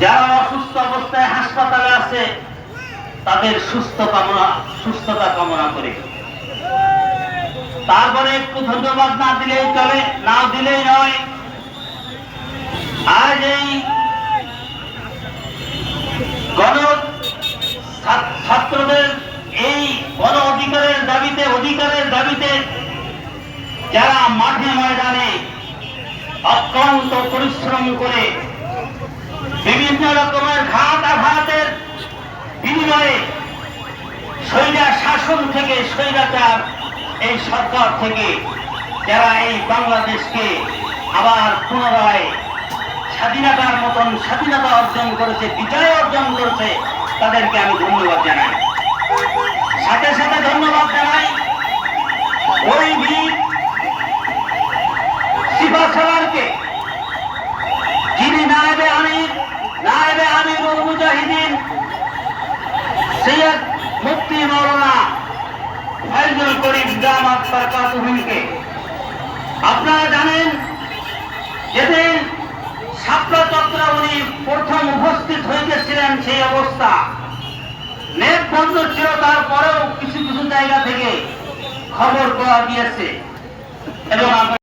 যারা অসুস্থ অবস্থায় হাসপাতালে আছে তাদের সুস্থতা কামনা করে। তারপরে একটু ধন্যবাদ না দিলেই চলে, না দিলেই নয়। আজ এই ছাত্রদের এই গণ অধিকারের দাবিতে যারা মাঠে ময়দানে অক্লান্ত পরিশ্রম করে বিভিন্ন রকমের ঘাত আঘাতের বিনিময়ে স্বৈরাচার শাসন থেকে, স্বৈরাচার এই সরকার থেকে যারা এই বাংলাদেশকে আবার পুনরায় স্বাধীনতার মতন স্বাধীনতা অর্জন করেছে, বিজয় অর্জন করেছে, তাদেরকে আমি ধন্যবাদ জানাই। সাথে সাথে ধন্যবাদ জানাই ওই বীর সিপাহসালারকে, যিনি নায়েবে আমিরুল মুজাহিদিন সৈয়দ মুফতি মাওলানা ফয়জুল করিম দামাত বরকাতুহুকে। আপনারা জানেন যেদিন শাপলা চত্বরে উনি প্রথম উপস্থিত হইতেছিলেন, সেই অবস্থা নেট বন্ধ ছিল, তারপরেও কিছু কিছু জায়গা থেকে খবর পাওয়া গিয়েছে এবং